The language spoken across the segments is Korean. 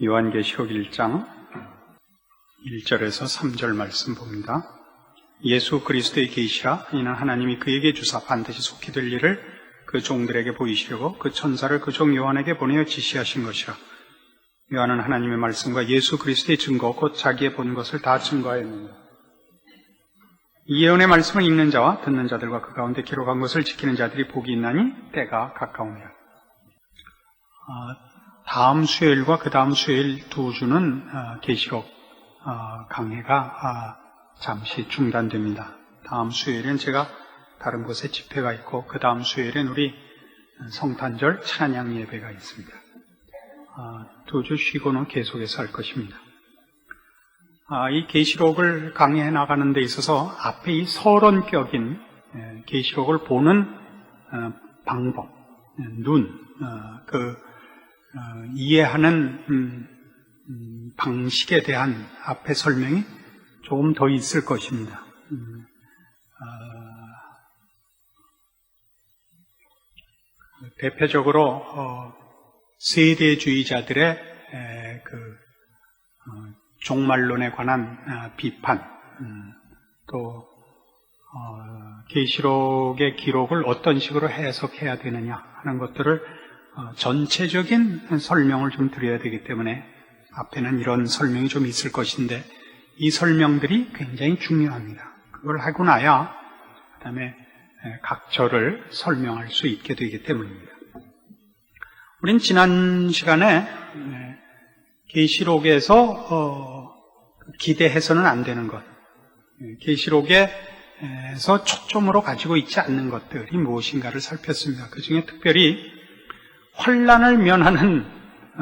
요한계시록 1장 1절에서 3절 말씀 봅니다. 예수 그리스도의 계시라. 이는 하나님이 그에게 주사 반드시 속히 될 일을 그 종들에게 보이시려고 그 천사를 그 종 요한에게 보내어 지시하신 것이라. 요한은 하나님의 말씀과 예수 그리스도의 증거 곧 자기의 본 것을 다 증거하였느니라. 이 예언의 말씀을 읽는 자와 듣는 자들과 그 가운데 기록한 것을 지키는 자들이 복이 있나니 때가 가까우니라. 다음 수요일과 그 다음 수요일 두 주는 계시록 강해가 잠시 중단됩니다. 다음 수요일엔 제가 다른 곳에 집회가 있고 그 다음 수요일엔 우리 성탄절 찬양 예배가 있습니다. 두 주 쉬고는 계속해서 할 것입니다. 이 계시록을 강해해 나가는 데 있어서 앞에 이 서론격인 계시록을 보는 방법, 이해하는 방식에 대한 앞에 설명이 조금 더 있을 것입니다. 대표적으로 세대주의자들의 종말론에 관한 비판, 또 계시록의 기록을 어떤 식으로 해석해야 되느냐 하는 것들을 전체적인 설명을 좀 드려야 되기 때문에 앞에는 이런 설명이 좀 있을 것인데 이 설명들이 굉장히 중요합니다. 그걸 하고 나야 그 다음에 각 절을 설명할 수 있게 되기 때문입니다. 우린 지난 시간에 계시록에서 기대해서는 안 되는 것, 계시록에서 초점으로 가지고 있지 않는 것들이 무엇인가를 살폈습니다. 그 중에 특별히 환난을 면하는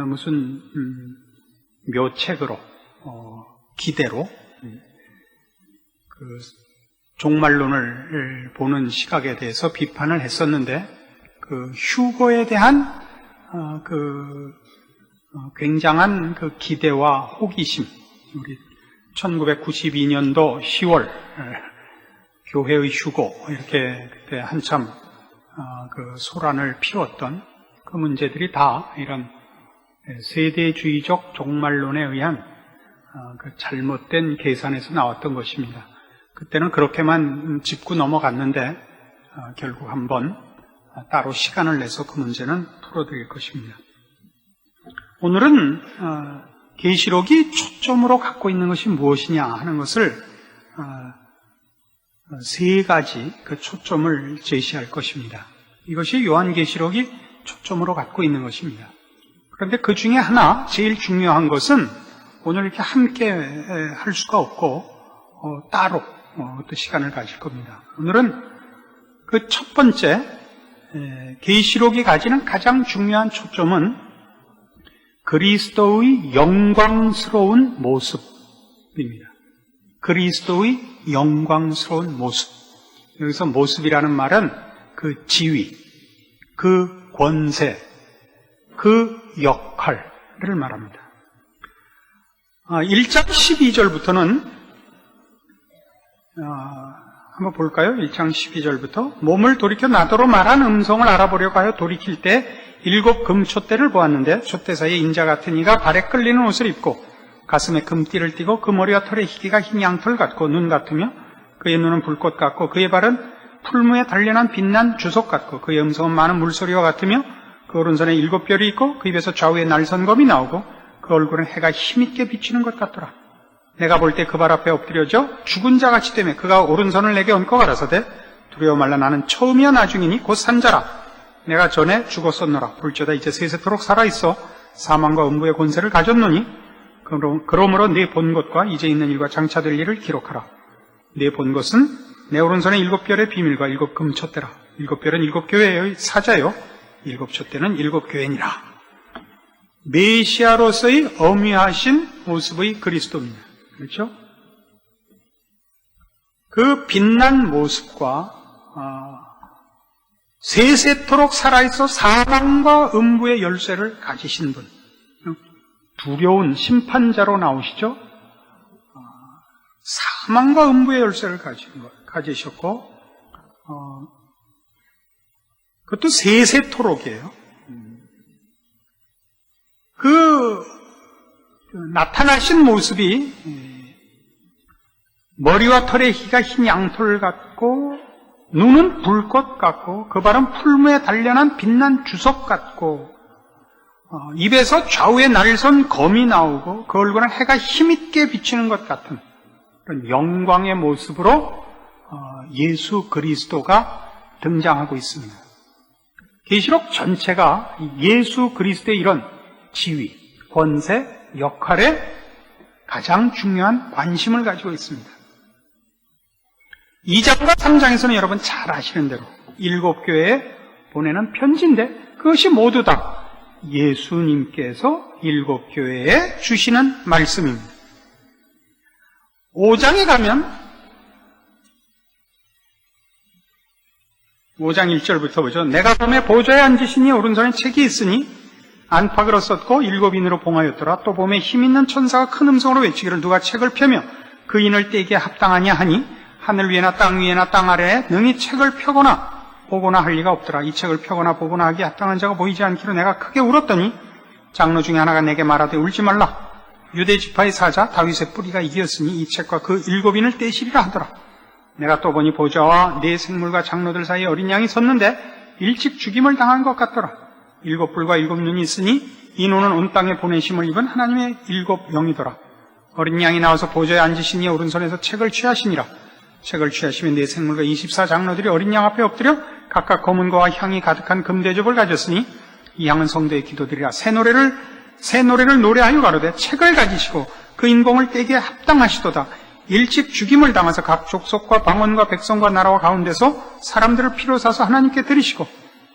무슨 묘책으로, 기대로 그 종말론을 보는 시각에 대해서 비판을 했었는데 그 휴거에 대한 굉장한 그 기대와 호기심, 우리 1992년도 10월 교회의 휴고 이렇게 그때 한참 그 소란을 피웠던 그 문제들이 다 이런 세대주의적 종말론에 의한 그 잘못된 계산에서 나왔던 것입니다. 그때는 그렇게만 짚고 넘어갔는데 결국 한번 따로 시간을 내서 그 문제는 풀어드릴 것입니다. 오늘은 계시록이 초점으로 갖고 있는 것이 무엇이냐 하는 것을 세 가지 그 초점을 제시할 것입니다. 이것이 요한계시록이 초점으로 갖고 있는 것입니다. 그런데 그 중에 하나 제일 중요한 것은 오늘 이렇게 함께 할 수가 없고 따로 또 시간을 가질 겁니다. 오늘은 그 첫 번째 계시록이 가지는 가장 중요한 초점은 그리스도의 영광스러운 모습입니다. 그리스도의 영광스러운 모습. 여기서 모습이라는 말은 그 지위, 그 권세, 그 역할을 말합니다. 1장 12절부터는 한번 볼까요? 1장 12절부터 몸을 돌이켜 나더러 말한 음성을 알아보려고 하여 돌이킬 때 7 금촛대를 보았는데 촛대 사이에 인자 같은 이가 발에 끌리는 옷을 입고 가슴에 금띠를 띠고 그 머리와 털의 희기가 흰 양털 같고 눈 같으며 그의 눈은 불꽃 같고 그의 발은 풀무에 단련한 빛난 주석 같고 그의 음성은 많은 물소리와 같으며 그 오른손에 7별이 있고 그 입에서 좌우에 날선검이 나오고 그 얼굴은 해가 힘있게 비치는 것 같더라. 내가 볼 때 그 발 앞에 엎드려져 죽은 자같이 되며 그가 오른손을 내게 얹고 가라사대 두려워 말라. 나는 처음이야 나중이니 곧 산자라. 내가 전에 죽었었노라. 볼지어다 이제 세세토록 살아있어 사망과 음부의 권세를 가졌노니 그러므로 네 본 것과 이제 있는 일과 장차될 일을 기록하라. 네 본 것은 내 오른손에 7별의 비밀과 7 금촛대라. 7별은 7교회의 사자요 7 촛대는 7 교회니라. 메시아로서의 어미하신 모습의 그리스도입니다. 그렇죠? 그 빛난 모습과 세세토록 살아있어 사망과 음부의 열쇠를 가지신 분, 두려운 심판자로 나오시죠? 사망과 음부의 열쇠를 가지셨고 그것도 세세토록이에요. 그 나타나신 모습이 머리와 털의 희가 흰 양털 같고 눈은 불꽃 같고 그 발은 풀무에 단련한 빛난 주석 같고 입에서 좌우에 날선 검이 나오고 그 얼굴은 해가 힘있게 비치는 것 같은 그런 영광의 모습으로 예수 그리스도가 등장하고 있습니다. 계시록 전체가 예수 그리스도의 이런 지위, 권세, 역할에 가장 중요한 관심을 가지고 있습니다. 2장과 3장에서는 여러분 잘 아시는 대로 7교회에 보내는 편지인데 그것이 모두 다 예수님께서 7교회에 주시는 말씀입니다. 5장에 가면 5장 1절부터 보죠. 내가 밤에 보좌에 앉으시니 오른손에 책이 있으니 안팎으로 썼고 7인으로 봉하였더라. 또 봄에 힘있는 천사가 큰 음성으로 외치기를 누가 책을 펴며 그 인을 떼기에 합당하냐 하니 하늘 위에나 땅 위에나 땅 아래에 능히 책을 펴거나 보거나 할 리가 없더라. 이 책을 펴거나 보거나 하기에 합당한 자가 보이지 않기로 내가 크게 울었더니 장로 중에 하나가 내게 말하되 울지 말라. 유대 지파의 사자 다윗의 뿌리가 이겼으니 이 책과 그 7인을 떼시리라 하더라. 내가 또 보니 보좌와 네 생물과 장로들 사이에 어린 양이 섰는데 일찍 죽임을 당한 것 같더라. 7뿔과 7눈이 있으니 이 눈은 온 땅에 보내심을 입은 하나님의 7영이더라. 어린 양이 나와서 보좌에 앉으시니 오른손에서 책을 취하시니라. 책을 취하시면 네 생물과 24장로들이 어린 양 앞에 엎드려 각각 검은 거와 향이 가득한 금대접을 가졌으니 이 향은 성도의 기도들이라. 새 노래를 노래하여 가로되 책을 가지시고 그 인공을 떼기에 합당하시도다. 일찍 죽임을 당하사 각 족속과 방언과 백성과 나라와 가운데서 사람들을 피로 사서 하나님께 드리시고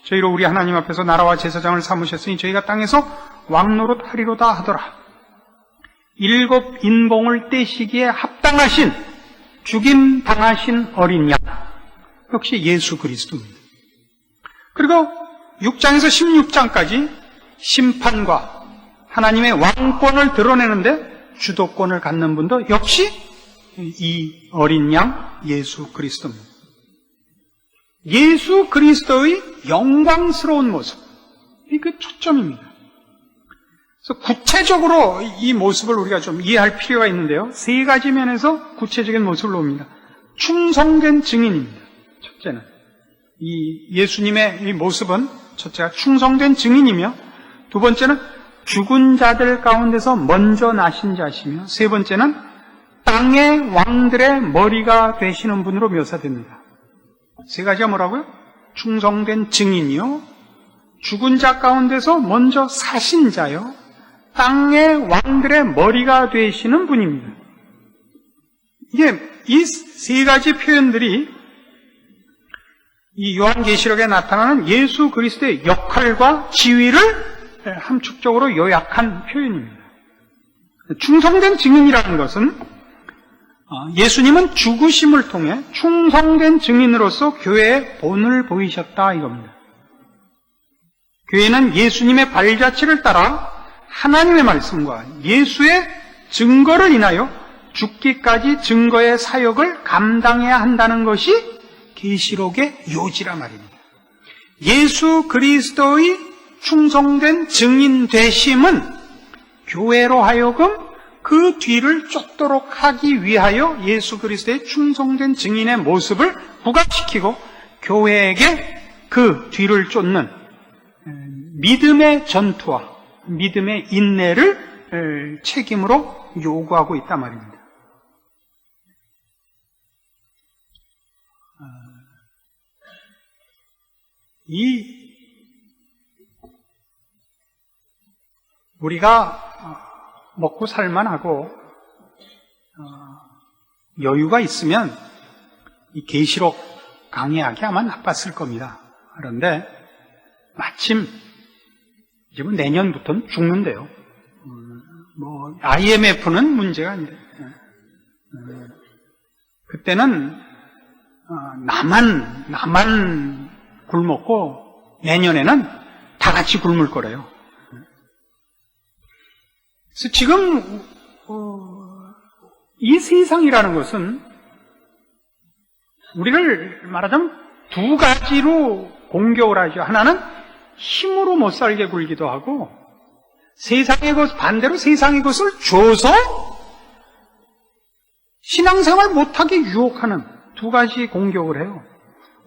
저희로 우리 하나님 앞에서 나라와 제사장을 삼으셨으니 저희가 땅에서 왕노릇 하리로다 하더라. 7 인봉을 떼시기에 합당하신 죽임 당하신 어린 양 역시 예수 그리스도입니다. 그리고 6장에서 16장까지 심판과 하나님의 왕권을 드러내는데 주도권을 갖는 분도 역시 이 어린 양 예수 그리스도입니다. 예수 그리스도의 영광스러운 모습, 이게 초점입니다. 그래서 구체적으로 이 모습을 우리가 좀 이해할 필요가 있는데요. 3가지 면에서 구체적인 모습을 봅니다. 충성된 증인입니다. 첫째는 이 예수님의 이 모습은 첫째가 충성된 증인이며, 두 번째는 죽은 자들 가운데서 먼저 나신 자시며, 세 번째는 땅의 왕들의 머리가 되시는 분으로 묘사됩니다. 3가지가 뭐라고요? 충성된 증인이요, 죽은 자 가운데서 먼저 사신 자요, 땅의 왕들의 머리가 되시는 분입니다. 이게 이 3가지 표현들이 이 요한계시록에 나타나는 예수 그리스도의 역할과 지위를 함축적으로 요약한 표현입니다. 충성된 증인이라는 것은 예수님은 죽으심을 통해 충성된 증인으로서 교회의 본을 보이셨다 이겁니다. 교회는 예수님의 발자취를 따라 하나님의 말씀과 예수의 증거를 인하여 죽기까지 증거의 사역을 감당해야 한다는 것이 계시록의 요지라 말입니다. 예수 그리스도의 충성된 증인 되심은 교회로 하여금 그 뒤를 쫓도록 하기 위하여 예수 그리스도의 충성된 증인의 모습을 부각시키고 교회에게 그 뒤를 쫓는 믿음의 전투와 믿음의 인내를 책임으로 요구하고 있단 말입니다. 우리가 먹고 살만하고 여유가 있으면 이 계시록 강의하기 아마 나빴을 겁니다. 그런데 마침 이제 내년부터는 죽는데요. IMF는 문제가 아닌데 그때는 나만 굶었고 내년에는 다 같이 굶을 거래요. 그래서 지금 이 세상이라는 것은 우리를 말하자면 2가지로 공격을 하죠. 하나는 힘으로 못 살게 굴기도 하고, 세상의 것, 반대로 세상의 것을 줘서 신앙생활 못하게 유혹하는 두 가지 공격을 해요.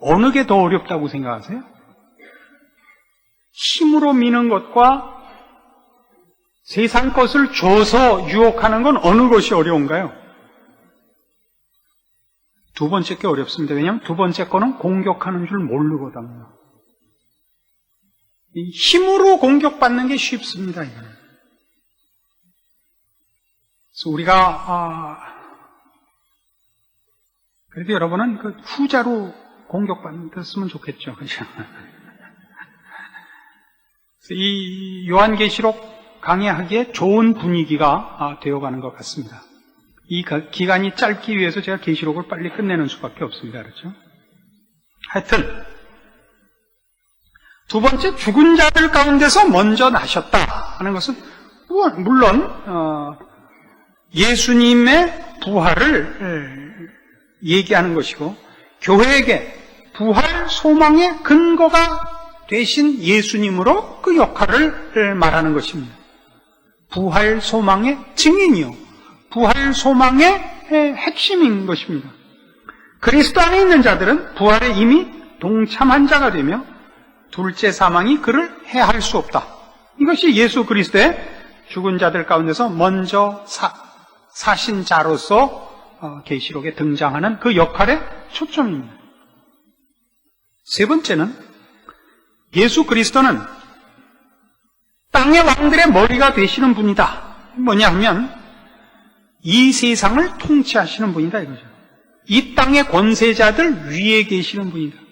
어느 게 더 어렵다고 생각하세요? 힘으로 미는 것과 세상 것을 줘서 유혹하는 건 어느 것이 어려운가요? 두 번째 게 어렵습니다. 왜냐하면 두 번째 거는 공격하는 줄 모르거든요. 이 힘으로 공격받는 게 쉽습니다. 이거는. 그래서 우리가 그래도 여러분은 그 후자로 공격받았으면 좋겠죠. 그죠? 이 요한계시록 강의하기에 좋은 분위기가 되어가는 것 같습니다. 이 기간이 짧기 위해서 제가 계시록을 빨리 끝내는 수밖에 없습니다. 그렇죠? 하여튼 두 번째, 죽은 자들 가운데서 먼저 나셨다 하는 것은 물론 예수님의 부활을 얘기하는 것이고, 교회에게 부활 소망의 근거가 되신 예수님으로 그 역할을 말하는 것입니다. 부활 소망의 증인이요, 부활 소망의 핵심인 것입니다. 그리스도 안에 있는 자들은 부활에 이미 동참한 자가 되며 둘째 사망이 그를 해할 수 없다. 이것이 예수 그리스도의 죽은 자들 가운데서 먼저 사신 자로서 계시록에 등장하는 그 역할의 초점입니다. 세 번째는 예수 그리스도는 땅의 왕들의 머리가 되시는 분이다. 뭐냐 하면 이 세상을 통치하시는 분이다 이거죠. 이 땅의 권세자들 위에 계시는 분이다.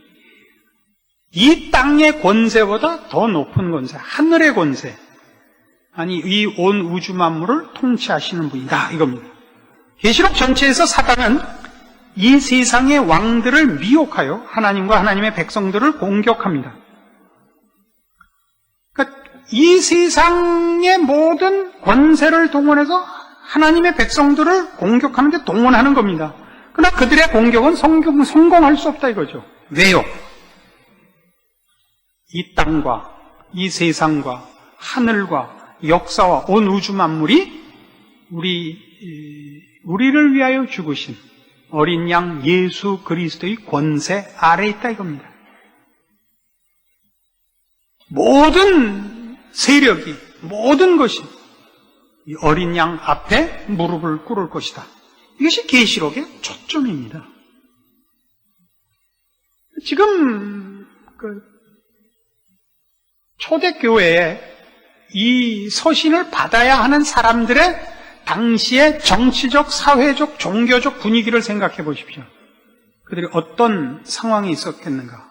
이 땅의 권세보다 더 높은 권세, 하늘의 권세, 아니 이 온 우주 만물을 통치하시는 분이다 이겁니다. 계시록 전체에서 사단은 이 세상의 왕들을 미혹하여 하나님과 하나님의 백성들을 공격합니다. 그러니까 이 세상의 모든 권세를 동원해서 하나님의 백성들을 공격하는 데 동원하는 겁니다. 그러나 그들의 공격은 성공할 수 없다 이거죠. 왜요? 이 땅과 이 세상과 하늘과 역사와 온 우주 만물이 우리를 위하여 죽으신 어린 양 예수 그리스도의 권세 아래에 있다 이겁니다. 모든 세력이, 모든 것이 이 어린 양 앞에 무릎을 꿇을 것이다. 이것이 계시록의 초점입니다. 지금 초대교회에 이 서신을 받아야 하는 사람들의 당시의 정치적, 사회적, 종교적 분위기를 생각해 보십시오. 그들이 어떤 상황에 있었겠는가?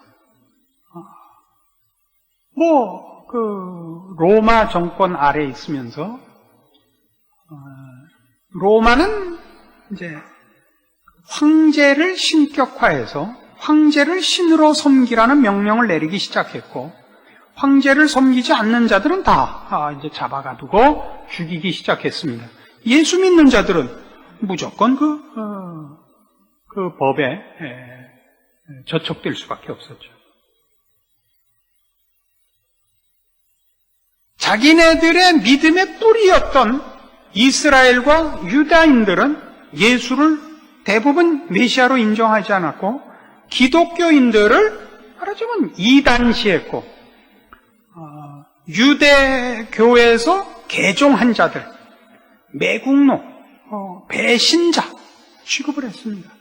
로마 정권 아래에 있으면서, 로마는 이제 황제를 신격화해서 황제를 신으로 섬기라는 명령을 내리기 시작했고, 황제를 섬기지 않는 자들은 다 이제 잡아가두고 죽이기 시작했습니다. 예수 믿는 자들은 무조건 그 법에 저촉될 수밖에 없었죠. 자기네들의 믿음의 뿌리였던 이스라엘과 유다인들은 예수를 대부분 메시아로 인정하지 않았고, 기독교인들을 말하자면 이단시했고, 유대교에서 개종한 자들, 매국노, 배신자 취급을 했습니다.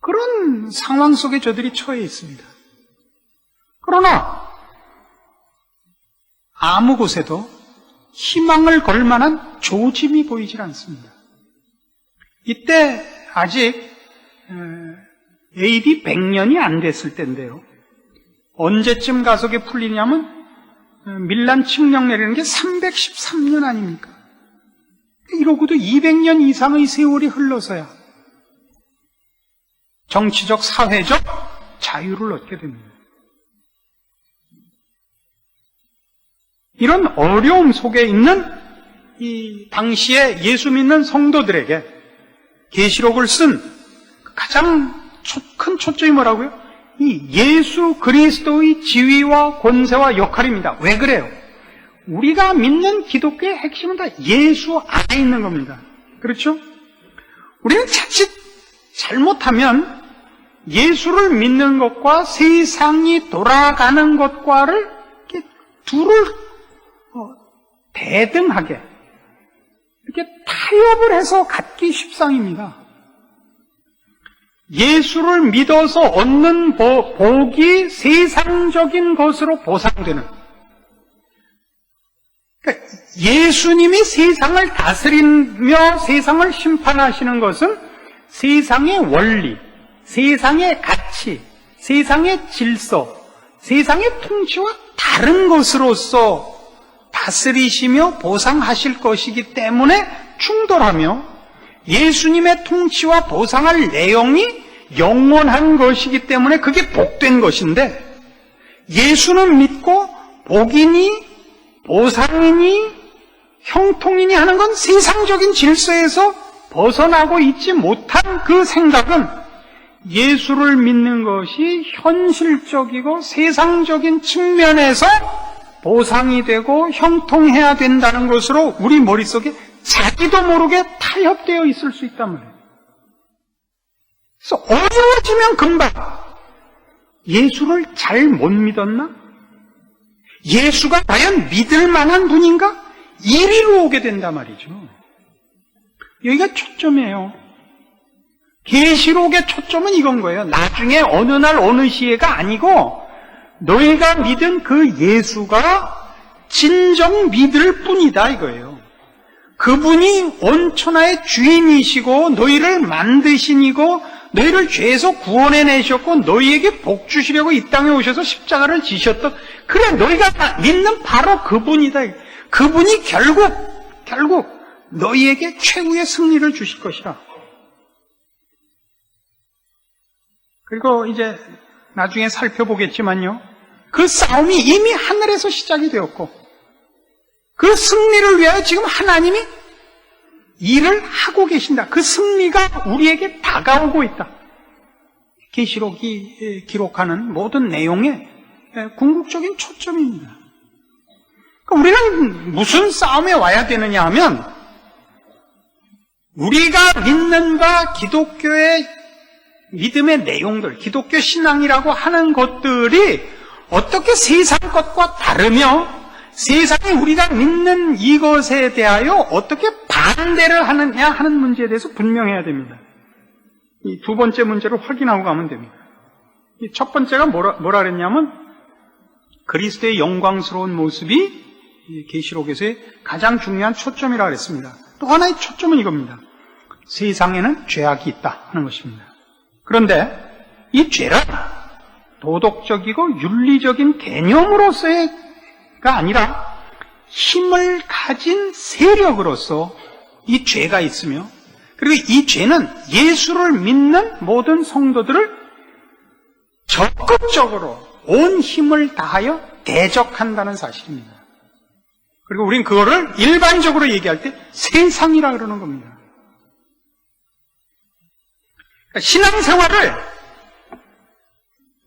그런 상황 속에 저들이 처해 있습니다. 그러나 아무 곳에도 희망을 걸 만한 조짐이 보이질 않습니다. 이때 아직 AD 100년이 안 됐을 때인데요. 언제쯤 가속에 풀리냐면 밀란 칙령 내리는 게 313년 아닙니까? 이러고도 200년 이상의 세월이 흘러서야 정치적, 사회적 자유를 얻게 됩니다. 이런 어려움 속에 있는 이 당시에 예수 믿는 성도들에게 계시록을 쓴 가장 큰 초점이 뭐라고요? 이 예수 그리스도의 지위와 권세와 역할입니다. 왜 그래요? 우리가 믿는 기독교의 핵심은 다 예수 안에 있는 겁니다. 그렇죠? 우리는 자칫 잘못하면 예수를 믿는 것과 세상이 돌아가는 것과를 이렇게 둘을 대등하게 이렇게 타협을 해서 갖기 십상입니다. 예수를 믿어서 얻는 복이 세상적인 것으로 보상되는, 그러니까 예수님이 세상을 다스리며 세상을 심판하시는 것은 세상의 원리, 세상의 가치, 세상의 질서, 세상의 통치와 다른 것으로서 다스리시며 보상하실 것이기 때문에 충돌하며, 예수님의 통치와 보상할 내용이 영원한 것이기 때문에 그게 복된 것인데, 예수는 믿고 복이니 보상이니 형통이니 하는 건 세상적인 질서에서 벗어나고 있지 못한 그 생각은 예수를 믿는 것이 현실적이고 세상적인 측면에서 보상이 되고 형통해야 된다는 것으로 우리 머릿속에 자기도 모르게 타협되어 있을 수 있단 말이에요. 그래서 어려워지면 금방 예수를 잘 못 믿었나? 예수가 과연 믿을 만한 분인가? 이리로 오게 된단 말이죠. 여기가 초점이에요. 계시록의 초점은 이건 거예요. 나중에 어느 날 어느 시에가 아니고 너희가 믿은 그 예수가 진정 믿을 뿐이다 이거예요. 그분이 온천하의 주인이시고 너희를 만드신 이고 너희를 죄에서 구원해내셨고 너희에게 복 주시려고 이 땅에 오셔서 십자가를 지셨던, 그래 너희가 믿는 바로 그분이다. 그분이 결국 너희에게 최후의 승리를 주실 것이라. 그리고 이제 나중에 살펴보겠지만요, 그 싸움이 이미 하늘에서 시작이 되었고 그 승리를 위하여 지금 하나님이 일을 하고 계신다. 그 승리가 우리에게 다가오고 있다. 계시록이 기록하는 모든 내용의 궁극적인 초점입니다. 그러니까 우리는 무슨 싸움에 와야 되느냐 하면, 우리가 믿는 바 기독교의 믿음의 내용들, 기독교 신앙이라고 하는 것들이 어떻게 세상 것과 다르며 세상이 우리가 믿는 이것에 대하여 어떻게 반대를 하느냐 하는 문제에 대해서 분명해야 됩니다. 이 두 번째 문제를 확인하고 가면 됩니다. 이 첫 번째가 뭐라 그랬냐면, 그리스도의 영광스러운 모습이 계시록에서의 가장 중요한 초점이라고 그랬습니다. 또 하나의 초점은 이겁니다. 세상에는 죄악이 있다 하는 것입니다. 그런데 이 죄란 도덕적이고 윤리적인 개념으로서의 가 아니라 힘을 가진 세력으로서 이 죄가 있으며, 그리고 이 죄는 예수를 믿는 모든 성도들을 적극적으로 온 힘을 다하여 대적한다는 사실입니다. 그리고 우린 그거를 일반적으로 얘기할 때 세상이라 그러는 겁니다. 그러니까 신앙생활을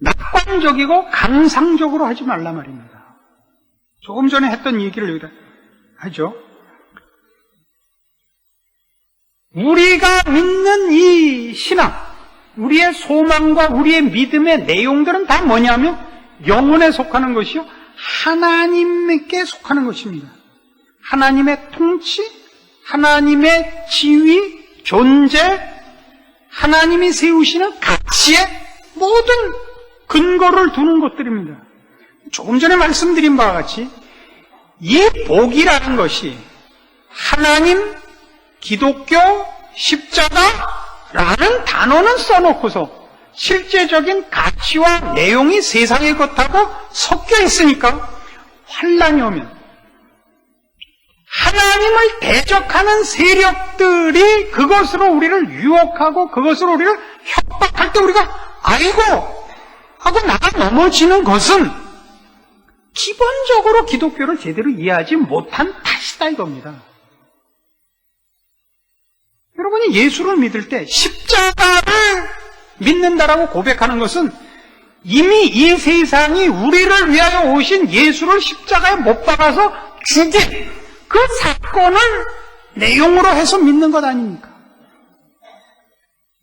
낙관적이고 감상적으로 하지 말라 말입니다. 조금 전에 했던 얘기를 여기다 하죠. 우리가 믿는 이 신앙, 우리의 소망과 우리의 믿음의 내용들은 다 뭐냐면 영혼에 속하는 것이요, 하나님께 속하는 것입니다. 하나님의 통치, 하나님의 지위, 존재, 하나님이 세우시는 가치의 모든 근거를 두는 것들입니다. 조금 전에 말씀드린 바와 같이 이 복이라는 것이 하나님, 기독교, 십자가라는 단어는 써놓고서 실제적인 가치와 내용이 세상의 것하고 섞여 있으니까 환난이 오면 하나님을 대적하는 세력들이 그것으로 우리를 유혹하고 그것으로 우리를 협박할 때 우리가 아이고 하고 나가 넘어지는 것은 기본적으로 기독교를 제대로 이해하지 못한 탓이다 이겁니다. 여러분이 예수를 믿을 때 십자가를 믿는다라고 고백하는 것은 이미 이 세상이 우리를 위하여 오신 예수를 십자가에 못 박아서 죽인 그 사건을 내용으로 해서 믿는 것 아닙니까?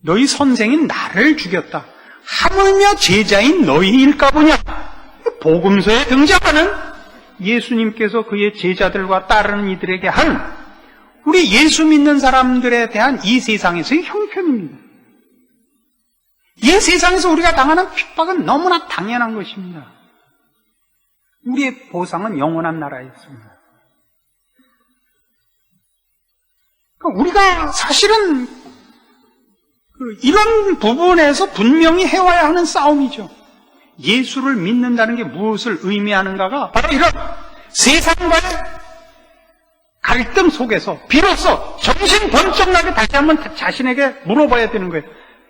너희 선생이 나를 죽였다. 하물며 제자인 너희일까 보냐? 복음서에 등장하는 예수님께서 그의 제자들과 따르는 이들에게 한 우리 예수 믿는 사람들에 대한 이 세상에서의 형편입니다. 이 세상에서 우리가 당하는 핍박은 너무나 당연한 것입니다. 우리의 보상은 영원한 나라에 있습니다. 그러니까 우리가 사실은 이런 부분에서 분명히 해와야 하는 싸움이죠. 예수를 믿는다는 게 무엇을 의미하는가가 바로 이런 세상과의 갈등 속에서 비로소 정신 번쩍 나게 다시 한번 자신에게 물어봐야 되는 거예요.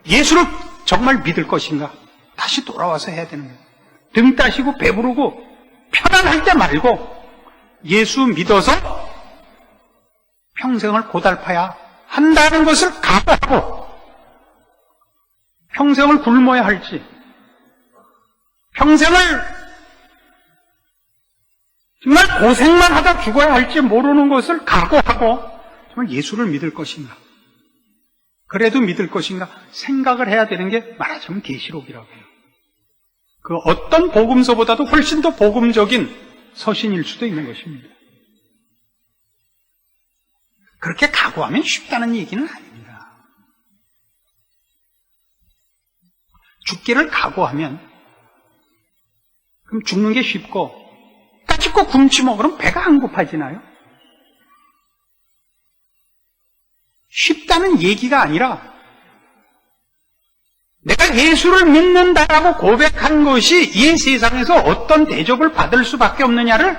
예수를 정말 믿을 것인가? 다시 돌아와서 해야 되는 거예요. 등 따시고 배부르고 편안할 때 말고 예수 믿어서 평생을 고달파야 한다는 것을 각오하고 평생을 굶어야 할지 평생을 정말 고생만 하다 죽어야 할지 모르는 것을 각오하고 정말 예수를 믿을 것인가? 그래도 믿을 것인가? 생각을 해야 되는 게 말하자면 계시록이라고 해요. 그 어떤 복음서보다도 훨씬 더 복음적인 서신일 수도 있는 것입니다. 그렇게 각오하면 쉽다는 얘기는 아닙니다. 죽기를 각오하면 그럼 죽는 게 쉽고 까짓거 굶지 먹으면 배가 안 고파지나요? 쉽다는 얘기가 아니라 내가 예수를 믿는다라고 고백한 것이 이 세상에서 어떤 대접을 받을 수밖에 없느냐를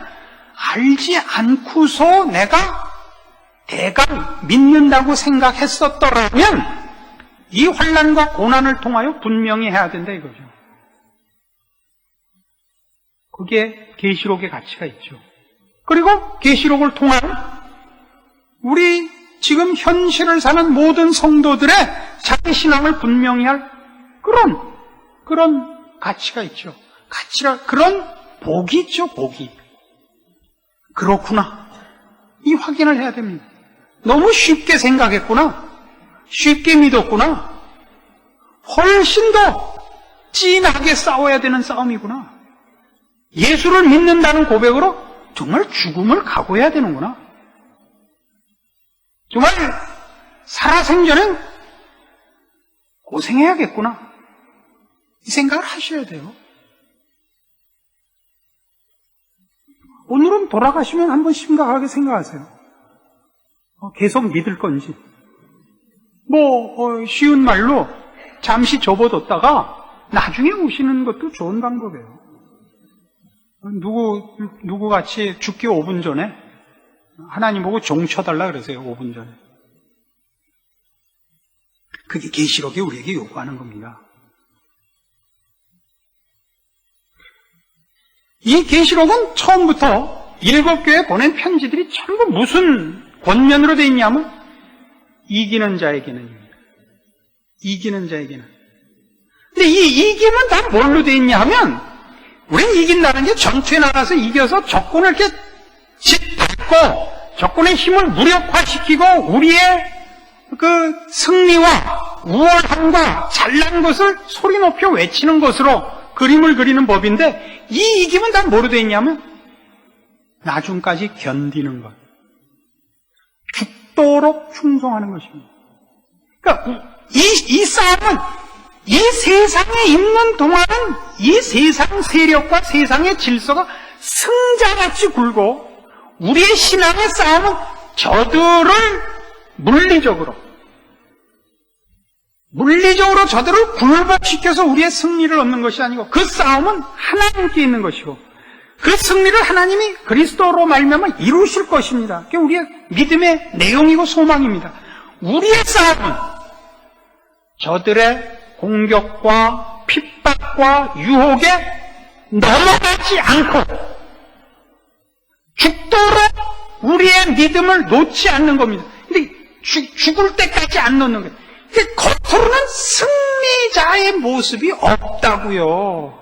알지 않고서 내가 대강 믿는다고 생각했었더라면 이 환난과 고난을 통하여 분명히 해야 된다 이거죠. 그게 계시록의 가치가 있죠. 그리고 계시록을 통한 우리 지금 현실을 사는 모든 성도들의 자기 신앙을 분명히 할 그런 가치가 있죠. 그런 복이 있죠, 복이. 그렇구나. 이 확인을 해야 됩니다. 너무 쉽게 생각했구나. 쉽게 믿었구나. 훨씬 더 진하게 싸워야 되는 싸움이구나. 예수를 믿는다는 고백으로 정말 죽음을 각오해야 되는구나. 정말 살아생전엔 고생해야겠구나. 이 생각을 하셔야 돼요. 오늘은 돌아가시면 한번 심각하게 생각하세요. 계속 믿을 건지. 쉬운 말로 잠시 접어뒀다가 나중에 오시는 것도 좋은 방법이에요. 누구 같이 죽기 5분 전에 하나님 보고 종 쳐달라 그러세요. 5분 전에. 그게 계시록이 우리에게 요구하는 겁니다. 이 계시록은 처음부터 7교회에 보낸 편지들이 전부 무슨 권면으로 되어 있냐면 이기는 자에게는입니다. 이기는 자에게는. 근데 이 이김은 다 뭘로 되어 있냐 하면 우린 이긴다는 게 전투에 나가서 이겨서 적군을 이렇게 짓밟고 적군의 힘을 무력화시키고 우리의 그 승리와 우월함과 잘난 것을 소리 높여 외치는 것으로 그림을 그리는 법인데 이 이김은 다 뭐로 되어 있냐면 나중까지 견디는 것. 죽도록 충성하는 것입니다. 그러니까 이 싸움은 이 세상에 있는 동안은 이 세상 세력과 세상의 질서가 승자같이 굴고 우리의 신앙의 싸움은 저들을 물리적으로 저들을 굴복시켜서 우리의 승리를 얻는 것이 아니고 그 싸움은 하나님께 있는 것이고 그 승리를 하나님이 그리스도로 말미암아 이루실 것입니다. 그게 우리의 믿음의 내용이고 소망입니다. 우리의 싸움은 저들의 공격과 핍박과 유혹에 넘어가지 않고 죽도록 우리의 믿음을 놓지 않는 겁니다. 근데 죽을 때까지 안 놓는 거예요. 근데 겉으로는 승리자의 모습이 없다고요.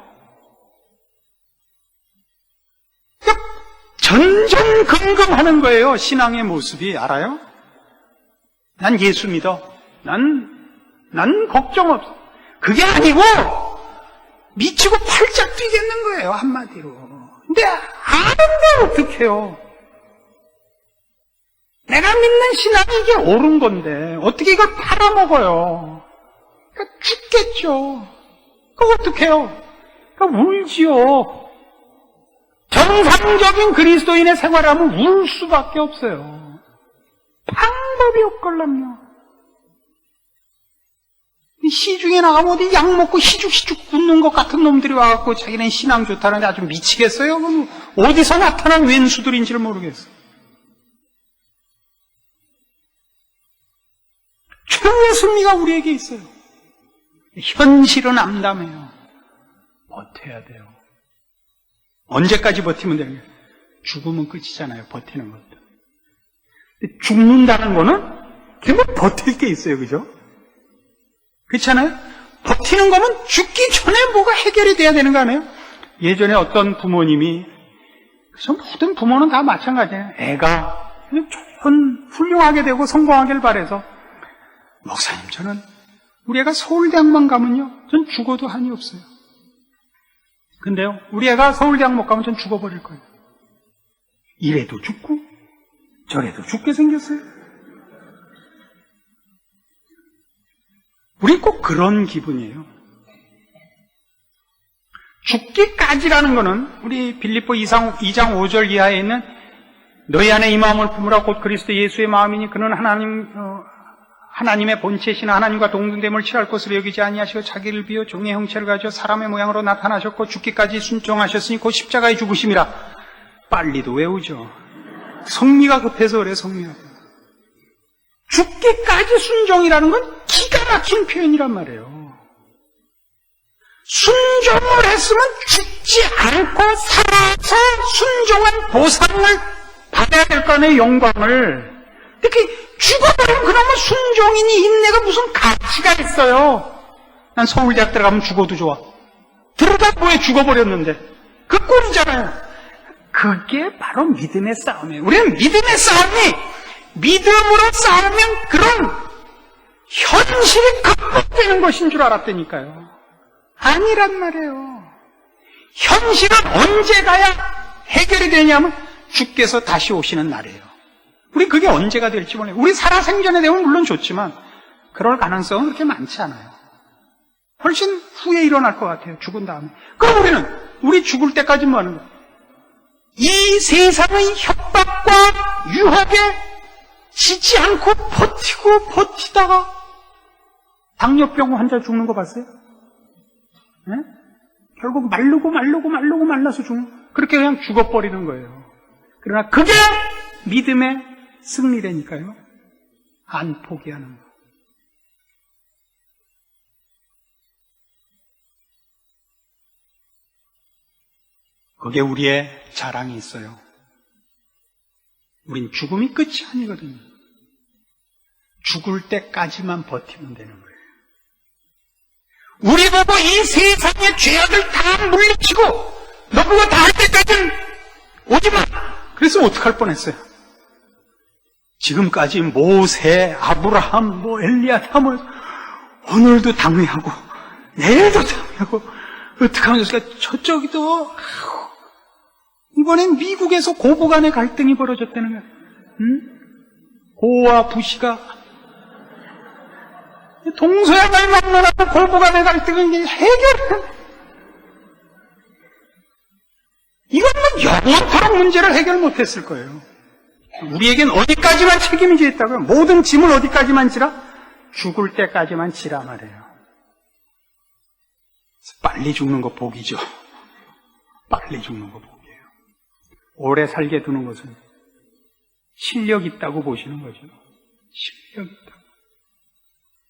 전전긍긍하는 거예요. 신앙의 모습이. 알아요? 난 예수 믿어. 난 걱정 없어. 그게 아니고 미치고 팔짝 뛰겠는 거예요. 한마디로. 근데 아는데 어떡해요. 내가 믿는 신앙이 이게 옳은 건데 어떻게 이걸 팔아먹어요. 그러니까 죽겠죠. 그거 어떡해요. 그러니까 울지요. 정상적인 그리스도인의 생활하면 울 수밖에 없어요. 방법이 없걸랑요. 시중에 나가면 어디 약 먹고 희죽희죽 웃는 것 같은 놈들이 와갖고 자기는 신앙 좋다는데 아주 미치겠어요. 그럼 어디서 나타난 왼수들인지를 모르겠어요. 최후의 승리가 우리에게 있어요. 현실은 암담해요. 버텨야 돼요. 언제까지 버티면 되는 거예요? 죽으면 끝이잖아요. 버티는 것도. 죽는다는 거는 결국 버틸 게 있어요. 그죠? 그렇잖아요? 버티는 거면 죽기 전에 뭐가 해결이 돼야 되는 거 아니에요? 예전에 어떤 부모님이, 그래서 모든 부모는 다 마찬가지예요. 애가 좋은, 훌륭하게 되고 성공하길 바라서, 목사님, 저는 우리 애가 서울대학만 가면요, 전 죽어도 한이 없어요. 근데요, 우리 애가 서울대학 못 가면 전 죽어버릴 거예요. 이래도 죽고, 저래도 죽게 생겼어요. 우리 꼭 그런 기분이에요. 죽기까지라는 거는 우리 빌립보 2장 5절 이하에 있는 너희 안에 이 마음을 품으라 곧 그리스도 예수의 마음이니 그는 하나님의 본체시나 하나님과 동등됨을 취할 것으로 여기지 아니하시고 자기를 비워 종의 형체를 가지고 사람의 모양으로 나타나셨고 죽기까지 순종하셨으니 곧 십자가에 죽으심이라. 빨리도 외우죠. 성미가 급해서 그래. 성미가. 죽기까지 순종이라는 건 기가 막힌 표현이란 말이에요. 순종을 했으면 죽지 않고 살아서 순종한 보상을 받아야 될 거 아니에요. 영광을. 이렇게 죽어버리면 그러면 순종이니 인내가 무슨 가치가 있어요. 난 서울대학 들어가면 죽어도 좋아. 들어다 뭐에 죽어버렸는데. 그 꼴이잖아요. 그게 바로 믿음의 싸움이에요. 우리는 믿음의 싸움이 믿음으로 싸우면 그런 현실이 극복되는 것인 줄 알았다니까요. 아니란 말이에요. 현실은 언제 가야 해결이 되냐면 주께서 다시 오시는 날이에요. 우리 그게 언제가 될지 몰라요. 우리 살아생전에 되면 물론 좋지만 그럴 가능성은 그렇게 많지 않아요. 훨씬 후에 일어날 것 같아요. 죽은 다음에. 그럼 우리 죽을 때까지 뭐 하는 거예요? 이 세상의 협박과 유혹에 지지 않고 버티다가 당뇨병 환자 죽는 거 봤어요? 네? 결국 말라서 그렇게 그냥 죽어버리는 거예요. 그러나 그게 믿음의 승리라니까요. 안 포기하는 거. 그게 우리의 자랑이 있어요. 우린 죽음이 끝이 아니거든요. 죽을 때까지만 버티면 되는 거예요. 우리 보고 이 세상의 죄악을 다 물리치고 너 그거 다 할 때까지는 오지 마. 그래서 어떡할 뻔했어요. 지금까지 모세, 아브라함, 엘리야담을 오늘도 당위하고 내일도 당위하고 어떡하면 좋을까? 저쪽도 이번엔 미국에서 고부 간의 갈등이 벌어졌다는 거야. 응? 고와 부시가 동서양을 만나고 고부 간의 갈등을 해결해. 이건 영원토록 문제를 해결 못했을 거예요. 우리에겐 어디까지만 책임이 있다고요? 모든 짐을 어디까지만 지라? 죽을 때까지만 지라 말이에요. 빨리 죽는 거 복이죠. 빨리 죽는 거 복이에요. 오래 살게 두는 것은 실력 있다고 보시는 거죠. 실력 있다.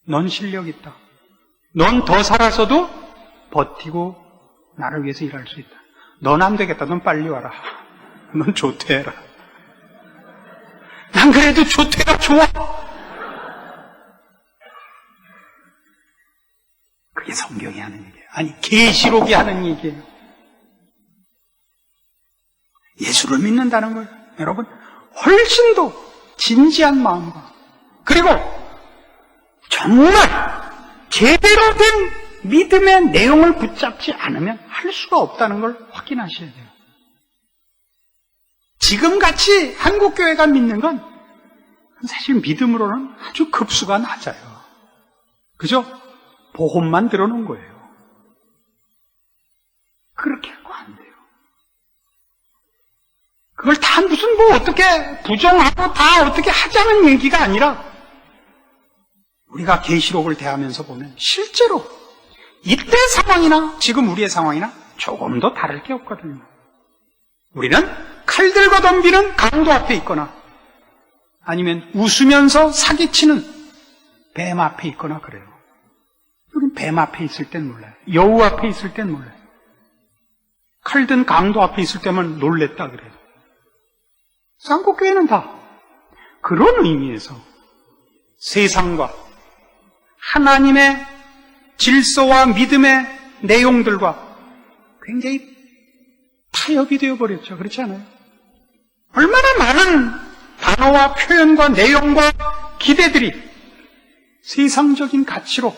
넌 실력 있다. 넌 더 살아서도 버티고 나를 위해서 일할 수 있다. 넌 안 되겠다. 넌 빨리 와라. 넌 조퇴해라. 난 그래도 조퇴가 좋아. 그게 성경이 하는 얘기예요. 아니 계시록이 하는 얘기예요. 예수를 주를 믿는다는 거예요. 여러분, 훨씬 더 진지한 마음과, 그리고 정말 제대로 된 믿음의 내용을 붙잡지 않으면 할 수가 없다는 걸 확인하셔야 돼요. 지금같이 한국교회가 믿는 건 사실 믿음으로는 아주 급수가 낮아요. 그죠? 보험만 들어놓은 거예요. 그렇게 하고 안 돼요. 그걸 다 무슨 어떻게 부정하고 다 어떻게 하자는 얘기가 아니라, 우리가 계시록을 대하면서 보면 실제로 이때 상황이나 지금 우리의 상황이나 조금 더 다를 게 없거든요. 우리는 칼들과 덤비는 강도 앞에 있거나, 아니면 웃으면서 사기치는 뱀 앞에 있거나 그래요. 우리는 뱀 앞에 있을 땐 몰라요. 여우 앞에 있을 땐 몰라요. 칼든 강도 앞에 있을 때만 놀랬다 그래요. 한국교회는 다 그런 의미에서 세상과 하나님의 질서와 믿음의 내용들과 굉장히 타협이 되어버렸죠. 그렇지 않아요? 얼마나 많은 단어와 표현과 내용과 기대들이 세상적인 가치로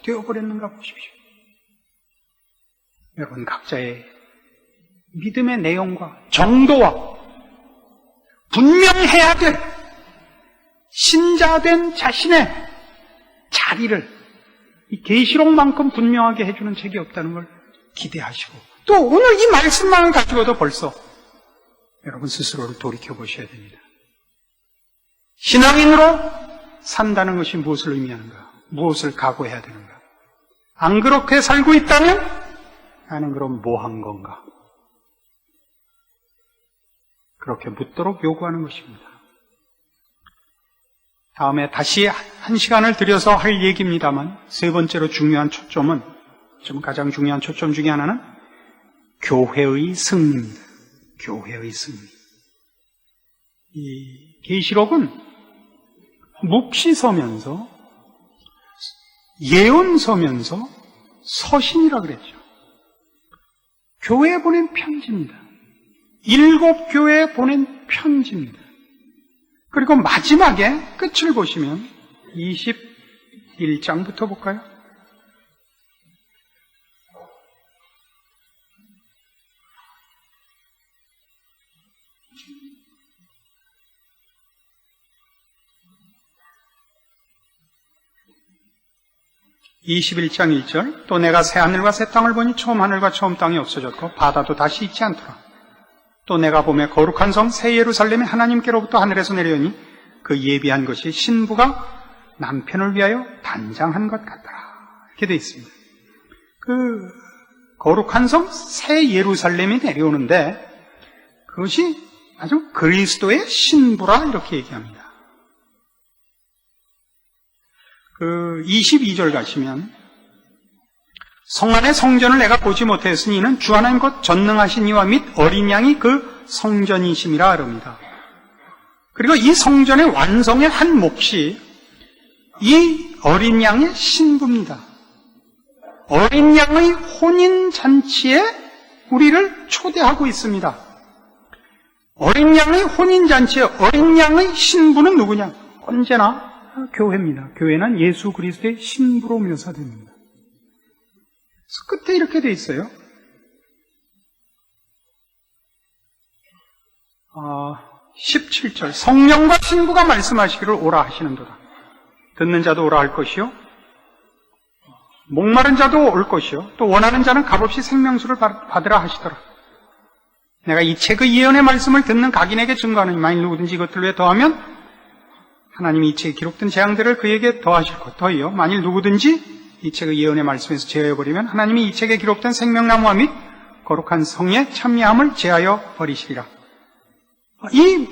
되어버렸는가 보십시오. 여러분, 각자의 믿음의 내용과 정도와 분명해야 될 신자된 자신의 자리를 이 계시록만큼 분명하게 해주는 책이 없다는 걸 기대하시고, 또 오늘 이 말씀만 가지고도 벌써 여러분 스스로를 돌이켜보셔야 됩니다. 신앙인으로 산다는 것이 무엇을 의미하는가? 무엇을 각오해야 되는가? 안 그렇게 살고 있다면 나는 그럼 뭐 한 건가? 그렇게 묻도록 요구하는 것입니다. 다음에 다시 한 시간을 들여서 할 얘기입니다만, 세 번째로 중요한 초점은, 지금 가장 중요한 초점 중에 하나는 교회의 승리입니다. 교회의 승리. 이 계시록은 묵시서면서, 예언서면서 서신이라 그랬죠. 교회에 보낸 편지입니다. 7 교회에 보낸 편지입니다. 그리고 마지막에 끝을 보시면 21장부터 볼까요? (21장 1절) 또 내가 새 하늘과 새 땅을 보니 처음 하늘과 처음 땅이 없어졌고 바다도 다시 있지 않더라. 또 내가 보매 거룩한 성 새 예루살렘이 하나님께로부터 하늘에서 내려오니 그 예비한 것이 신부가 남편을 위하여 단장한 것 같더라. 이렇게 되어 있습니다. 그 거룩한 성 새 예루살렘이 내려오는데 그것이 아주 그리스도의 신부라 이렇게 얘기합니다. 그 22절 가시면 성 안의 성전을 내가 보지 못하였으니 이는 주 하나님 곧 전능하신 이와 및 어린 양이 그 성전이심이라 하렵니다. 그리고 이 성전의 완성의 한 몫이 이 어린 양의 신부입니다. 어린 양의 혼인잔치에 우리를 초대하고 있습니다. 어린 양의 혼인잔치에 어린 양의 신부는 누구냐? 언제나 교회입니다. 교회는 예수 그리스도의 신부로 묘사됩니다. 끝에 이렇게 돼 있어요. 17절 성령과 신부가 말씀하시기를 오라 하시는도다. 듣는 자도 오라 할 것이요 목마른 자도 올 것이요 또 원하는 자는 값없이 생명수를 받으라 하시더라. 내가 이 책의 예언의 말씀을 듣는 각인에게 증거하노니 만일 누구든지 이것들 위에 더하면 하나님이 이 책에 기록된 재앙들을 그에게 더하실 것. 더이요 만일 누구든지 이 책의 예언의 말씀에서 제하여버리면 하나님이 이 책에 기록된 생명나무와 및 거룩한 성의 참여함을 제하여 버리시리라. 이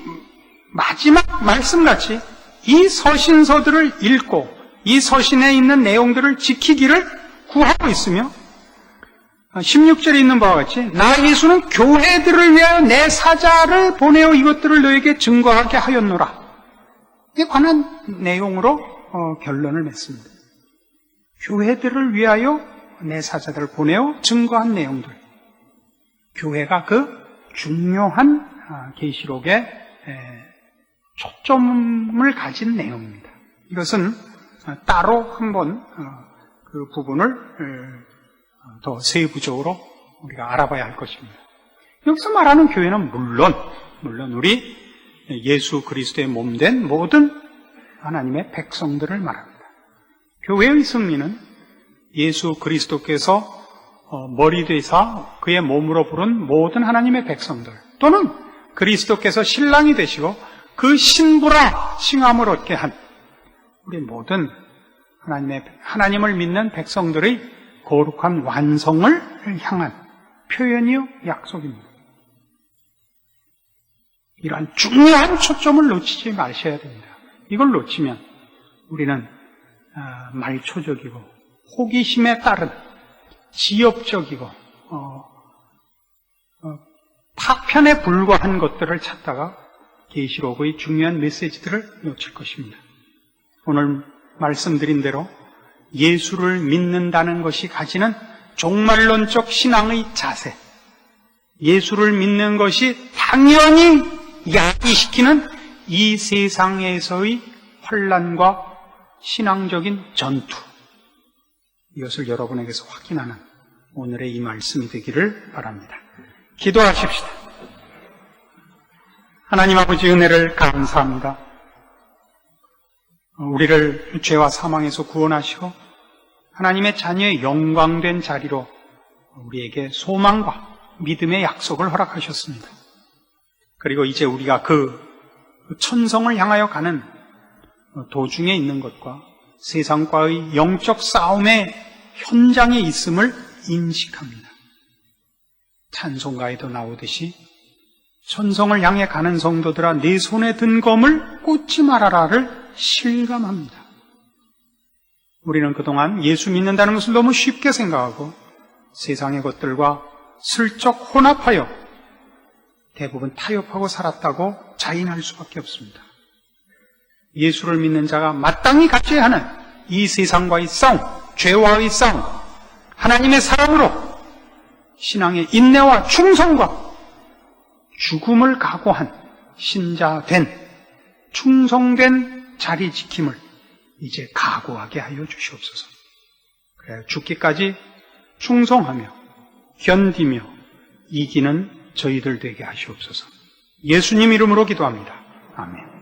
마지막 말씀같이 이 서신서들을 읽고 이 서신에 있는 내용들을 지키기를 구하고 있으며 16절에 있는 바와 같이 나 예수는 교회들을 위하여 내 사자를 보내어 이것들을 너에게 증거하게 하였노라. 이에 관한 내용으로 결론을 맺습니다. 교회들을 위하여 내 사자들을 보내어 증거한 내용들. 교회가 그 중요한 계시록의 초점을 가진 내용입니다. 이것은 따로 한번 그 부분을 더 세부적으로 우리가 알아봐야 할 것입니다. 여기서 말하는 교회는 물론 우리 예수 그리스도의 몸된 모든 하나님의 백성들을 말합니다. 교회의 승리는 예수 그리스도께서 머리 되사 그의 몸으로 부른 모든 하나님의 백성들, 또는 그리스도께서 신랑이 되시고 그 신부라 칭함을 얻게 한 우리 모든 하나님을 믿는 백성들의 거룩한 완성을 향한 표현이요 약속입니다. 이러한 중요한 초점을 놓치지 마셔야 됩니다. 이걸 놓치면 우리는 말초적이고 호기심에 따른 지엽적이고 파편에 불과한 것들을 찾다가 계시록의 중요한 메시지들을 놓칠 것입니다. 오늘 말씀드린 대로 예수를 믿는다는 것이 가지는 종말론적 신앙의 자세, 예수를 믿는 것이 당연히 야기시키는 이 세상에서의 환난과 신앙적인 전투, 이것을 여러분에게서 확인하는 오늘의 이 말씀이 되기를 바랍니다. 기도하십시다. 하나님 아버지, 은혜를 감사합니다. 우리를 죄와 사망에서 구원하시고 하나님의 자녀의 영광된 자리로 우리에게 소망과 믿음의 약속을 허락하셨습니다. 그리고 이제 우리가 그 천성을 향하여 가는 도중에 있는 것과 세상과의 영적 싸움의 현장에 있음을 인식합니다. 찬송가에도 나오듯이 천성을 향해 가는 성도들아, 내 손에 든 검을 꽂지 말아라를 실감합니다. 우리는 그동안 예수 믿는다는 것을 너무 쉽게 생각하고 세상의 것들과 슬쩍 혼합하여 대부분 타협하고 살았다고 자인할 수밖에 없습니다. 예수를 믿는 자가 마땅히 갖춰야 하는 이 세상과의 싸움, 죄와의 싸움, 하나님의 사랑으로 신앙의 인내와 충성과 죽음을 각오한 신자된, 충성된 자리 지킴을 이제 각오하게 하여 주시옵소서. 그래야 죽기까지 충성하며 견디며 이기는 저희들 되게 하시옵소서. 예수님 이름으로 기도합니다. 아멘.